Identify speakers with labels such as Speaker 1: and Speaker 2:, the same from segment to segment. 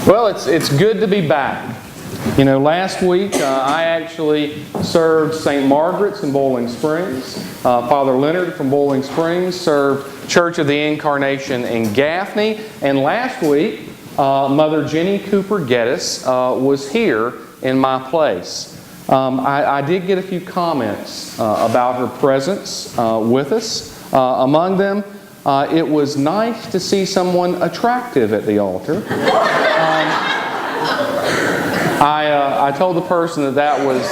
Speaker 1: Well, it's good to be back. You know, last week I actually served St. Margaret's in Bowling Springs. Father Leonard from Bowling Springs served Church of the Incarnation in Gaffney. And last week, Mother Jenny Cooper Geddes was here in my place. I did get a few comments about her presence with us. Among them, it was nice to see someone attractive at the altar. I told the person that was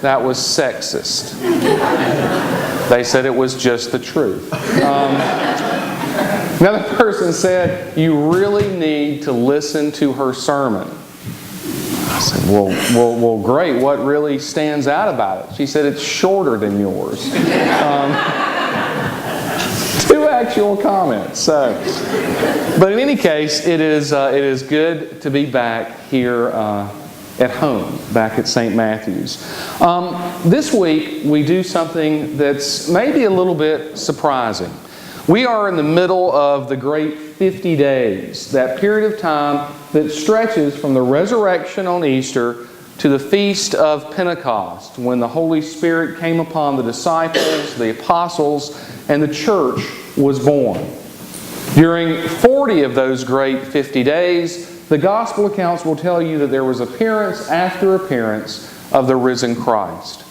Speaker 1: sexist. They said it was just the truth. Another person said, "You really need to listen to her sermon." I said, well, great. What really stands out about it? She said, "It's shorter than yours." Two actual comments. But in any case, it is good to be back here at home, back at St. Matthew's. This week, we do something that's maybe a little bit surprising. We are in the middle of the great 50 days, that period of time that stretches from the resurrection on Easter to the Feast of Pentecost, when the Holy Spirit came upon the disciples, the apostles, and the church was born. During 40 of those great 50 days, the Gospel accounts will tell you that there was appearance after appearance of the risen Christ.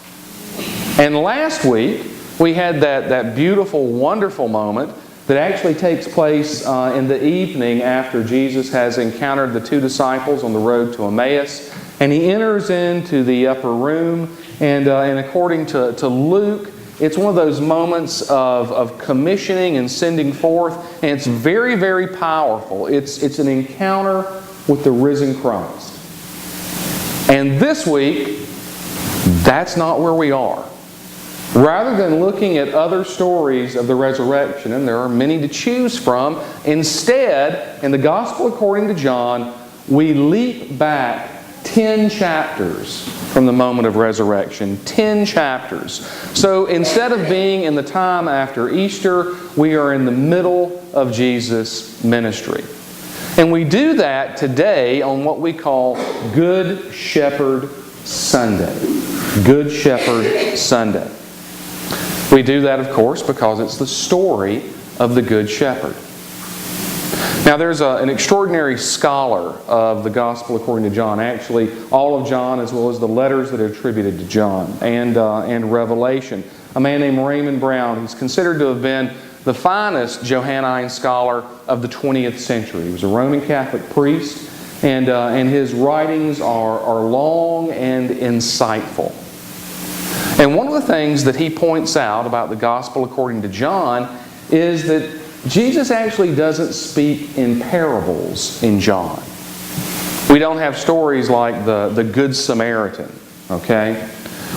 Speaker 1: And last week, we had that beautiful, wonderful moment that actually takes place in the evening after Jesus has encountered the two disciples on the road to Emmaus. And He enters into the upper room, and according to Luke, it's one of those moments of commissioning and sending forth, and it's very, very powerful. It's an encounter with the risen Christ. And this week, that's not where we are. Rather than looking at other stories of the resurrection, and there are many to choose from, instead, in the Gospel according to John, we leap back 10 chapters from the moment of resurrection. 10 chapters. So instead of being in the time after Easter, we are in the middle of Jesus' ministry. And we do that today on what we call Good Shepherd Sunday. Good Shepherd Sunday. We do that, of course, because it's the story of the Good Shepherd. Now, there's an extraordinary scholar of the Gospel according to John. Actually, all of John, as well as the letters that are attributed to John and Revelation. A man named Raymond Brown. He's considered to have been the finest Johannine scholar of the 20th century. He was a Roman Catholic priest, and his writings are long and insightful. And one of the things that he points out about the Gospel according to John is that Jesus actually doesn't speak in parables in John. We don't have stories like the Good Samaritan, okay?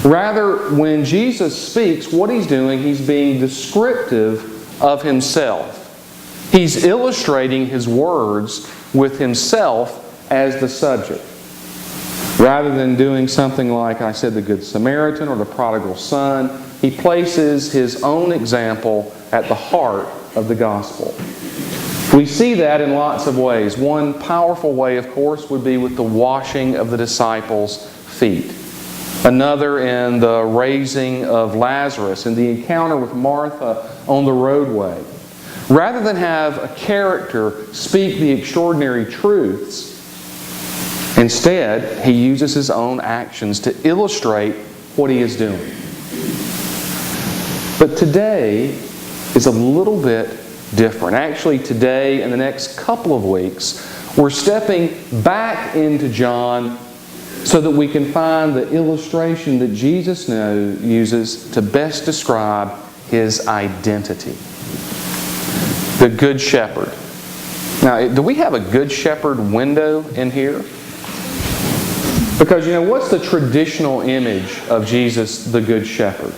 Speaker 1: Rather, when Jesus speaks, what He's doing, He's being descriptive of Himself. He's illustrating His words with Himself as the subject. Rather than doing something like, I said, the Good Samaritan or the prodigal son, He places His own example at the heart of the Gospel. We see that in lots of ways. One powerful way, of course, would be with the washing of the disciples' feet. Another in the raising of Lazarus and the encounter with Martha on the roadway. Rather than have a character speak the extraordinary truths, instead, He uses His own actions to illustrate what He is doing. But today is a little bit different. Actually, today, in the next couple of weeks, we're stepping back into John so that we can find the illustration that Jesus uses to best describe His identity. The Good Shepherd. Now, do we have a Good Shepherd window in here? Because, what's the traditional image of Jesus, the Good Shepherd?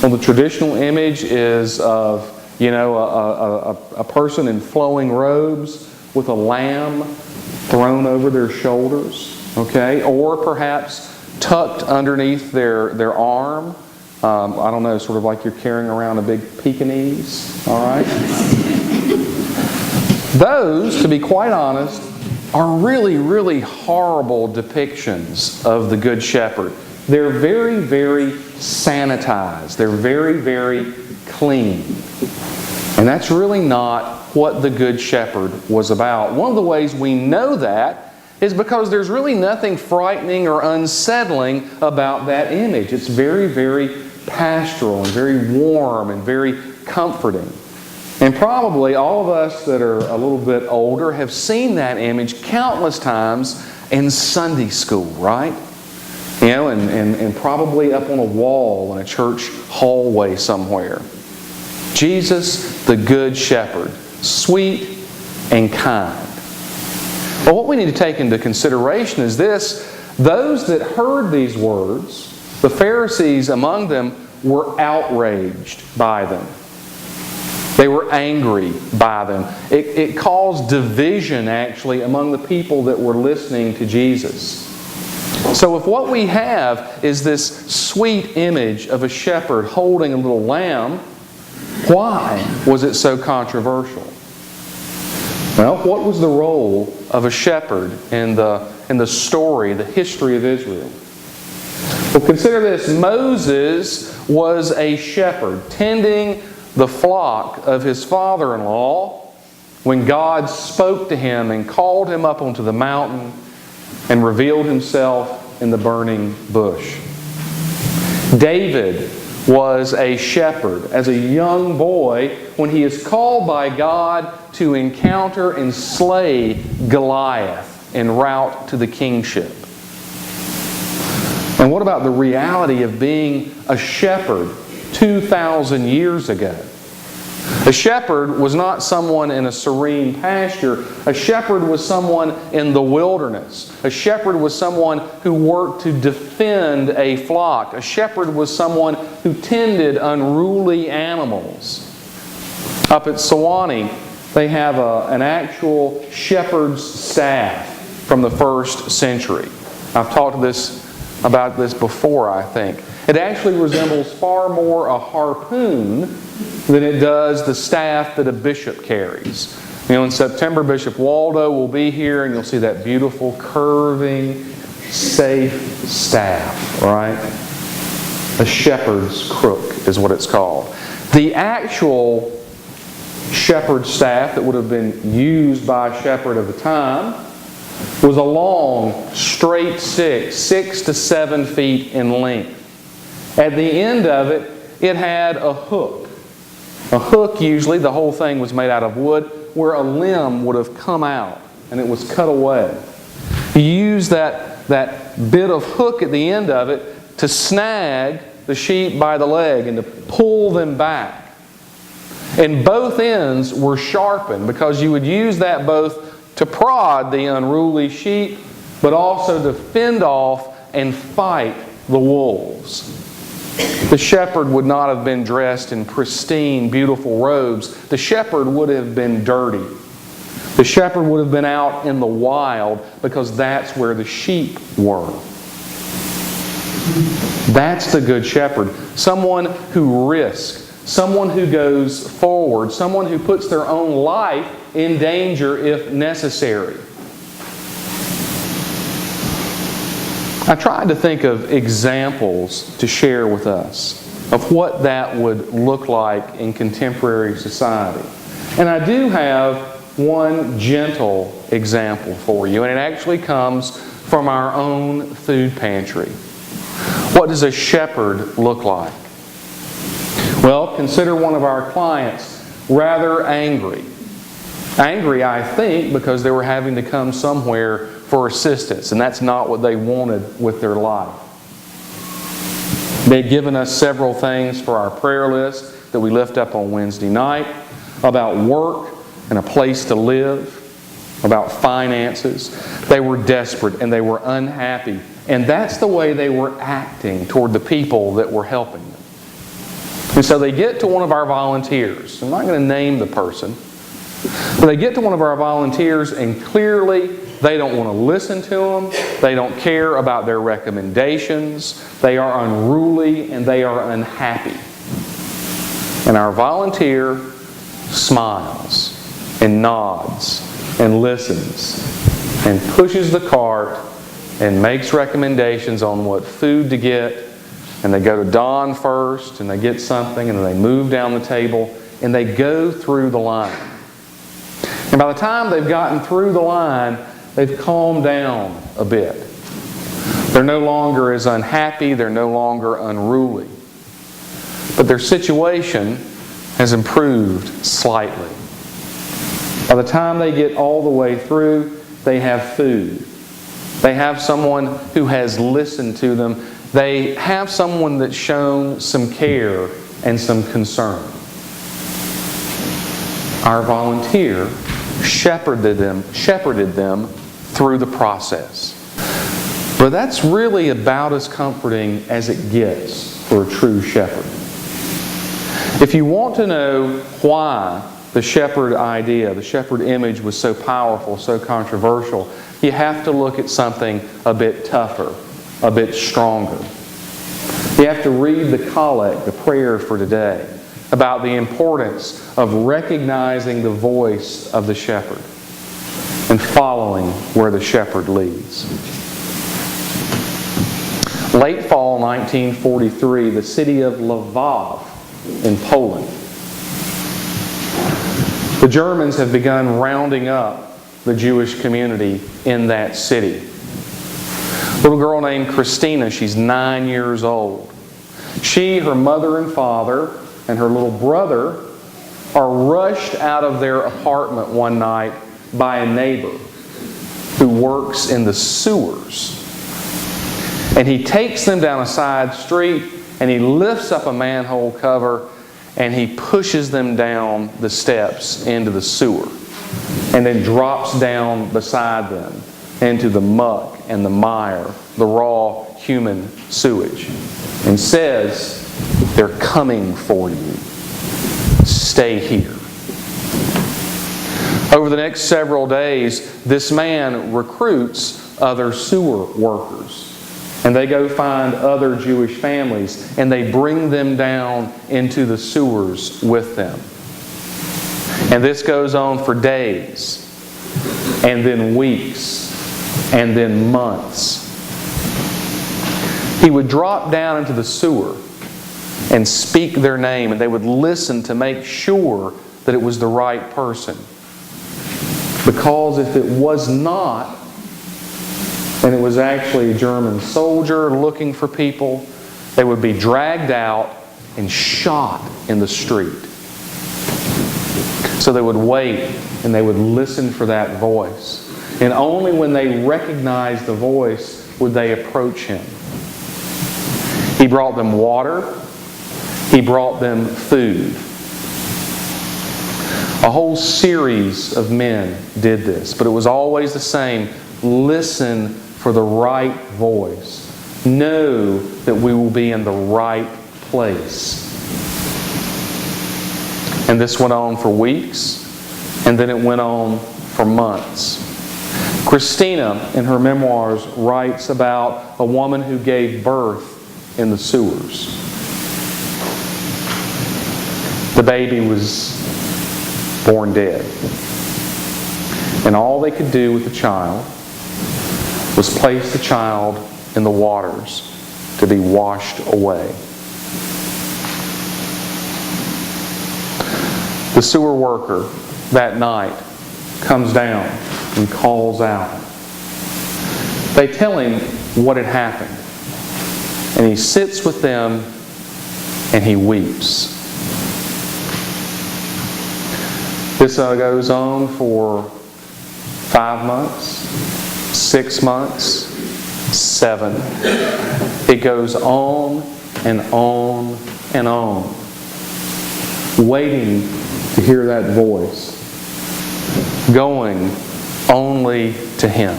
Speaker 1: Well, the traditional image is of, a person in flowing robes with a lamb thrown over their shoulders, okay? Or perhaps tucked underneath their arm. I don't know, sort of like you're carrying around a big Pekingese, all right? Those, to be quite honest, are really, really horrible depictions of the Good Shepherd. They're very, very sanitized. They're very, very clean. And that's really not what the Good Shepherd was about. One of the ways we know that is because there's really nothing frightening or unsettling about that image. It's very, very pastoral and very warm and very comforting. And probably all of us that are a little bit older have seen that image countless times in Sunday school, right? You know, and probably up on a wall in a church hallway somewhere. Jesus, the Good Shepherd, sweet and kind. Well, what we need to take into consideration is this. Those that heard these words, the Pharisees among them, were outraged by them. They were angry by them. It caused division, actually, among the people that were listening to Jesus. So if what we have is this sweet image of a shepherd holding a little lamb, why was it so controversial? Well, what was the role of a shepherd in the story, the history of Israel? Well, consider this. Moses was a shepherd tending the flock of his father-in-law when God spoke to him and called him up onto the mountain and revealed himself in the burning bush. David was a shepherd as a young boy when he is called by God to encounter and slay Goliath en route to the kingship. And what about the reality of being a shepherd 2,000 years ago? A shepherd was not someone in a serene pasture. A shepherd was someone in the wilderness. A shepherd was someone who worked to defend a flock. A shepherd was someone who tended unruly animals. Up at Sewanee, they have an actual shepherd's staff from the 1st century. I've talked about this before, I think. It actually resembles far more a harpoon than it does the staff that a bishop carries. You know, in September, Bishop Waldo will be here, and you'll see that beautiful, curving, safe staff, right? A shepherd's crook is what it's called. The actual shepherd's staff that would have been used by a shepherd of the time was a long, straight stick, 6 to 7 feet in length. At the end of it, it had a hook. A hook, usually, the whole thing was made out of wood, where a limb would have come out and it was cut away. You use that bit of hook at the end of it to snag the sheep by the leg and to pull them back. And both ends were sharpened because you would use that both to prod the unruly sheep, but also to fend off and fight the wolves. The shepherd would not have been dressed in pristine, beautiful robes. The shepherd would have been dirty. The shepherd would have been out in the wild because that's where the sheep were. That's the Good Shepherd. Someone who risks, someone who goes forward, someone who puts their own life in danger if necessary. I tried to think of examples to share with us of what that would look like in contemporary society. And I do have one gentle example for you, and it actually comes from our own food pantry. What does a shepherd look like? Well, consider one of our clients rather angry. Angry, I think, because they were having to come somewhere for assistance, and that's not what they wanted with their life. They'd given us several things for our prayer list that we lift up on Wednesday night about work and a place to live, about finances. They were desperate and they were unhappy, and that's the way they were acting toward the people that were helping them. And so they get to one of our volunteers. I'm not going to name the person, but they get to one of our volunteers and clearly they don't want to listen to them. They don't care about their recommendations. They are unruly and they are unhappy. And our volunteer smiles and nods and listens and pushes the cart and makes recommendations on what food to get. And they go to Don first, and they get something, and then they move down the table, and they go through the line. And by the time they've gotten through the line, they've calmed down a bit. They're no longer as unhappy, they're no longer unruly. But their situation has improved slightly. By the time they get all the way through, they have food. They have someone who has listened to them. They have someone that's shown some care and some concern. Our volunteer shepherded them through the process. But that's really about as comforting as it gets for a true shepherd. If you want to know why the shepherd idea, the shepherd image was so powerful, so controversial, you have to look at something a bit tougher, a bit stronger. You have to read the collect, the prayer for today, about the importance of recognizing the voice of the shepherd and following where the shepherd leads. Late fall 1943, the city of Lwów in Poland. The Germans have begun rounding up the Jewish community in that city. A little girl named Christina, she's 9 years old. She, her mother and father, and her little brother are rushed out of their apartment one night by a neighbor who works in the sewers. And he takes them down a side street, and he lifts up a manhole cover, and he pushes them down the steps into the sewer, and then drops down beside them into the muck and the mire, the raw human sewage, and says, "They're coming for you. Stay here." Over the next several days, this man recruits other sewer workers. And they go find other Jewish families, and they bring them down into the sewers with them. And this goes on for days, and then weeks, and then months. He would drop down into the sewer and speak their name, and they would listen to make sure that it was the right person. Because if it was not, and it was actually a German soldier looking for people, they would be dragged out and shot in the street. So they would wait and they would listen for that voice. And only when they recognized the voice would they approach him. He brought them water. He brought them food. A whole series of men did this, but it was always the same. Listen for the right voice. Know that we will be in the right place. And this went on for weeks, and then it went on for months. Christina, in her memoirs, writes about a woman who gave birth in the sewers. The baby was born dead. And all they could do with the child was place the child in the waters to be washed away. The sewer worker that night comes down and calls out. They tell him what had happened. And he sits with them and he weeps. This goes on for 5 months, 6 months, 7. It goes on and on and on, waiting to hear that voice, going only to Him.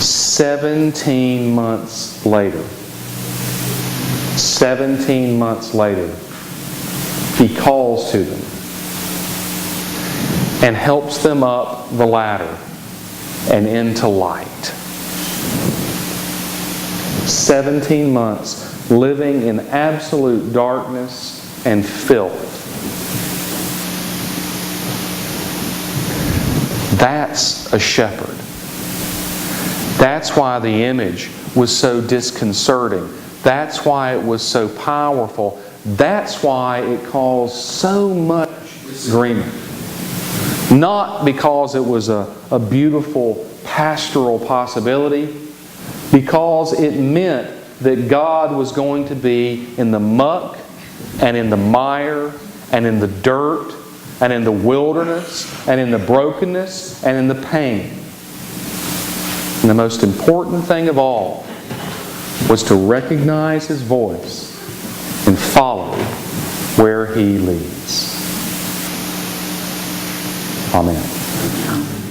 Speaker 1: 17 months later, 17 months later, He calls to them and helps them up the ladder and into light. 17 months living in absolute darkness and filth. That's a shepherd. That's why the image was so disconcerting. That's why it was so powerful. That's why it caused so much disagreement. Not because it was a beautiful pastoral possibility, because it meant that God was going to be in the muck and in the mire and in the dirt and in the wilderness and in the brokenness and in the pain. And the most important thing of all was to recognize His voice and follow where He leads. Amen.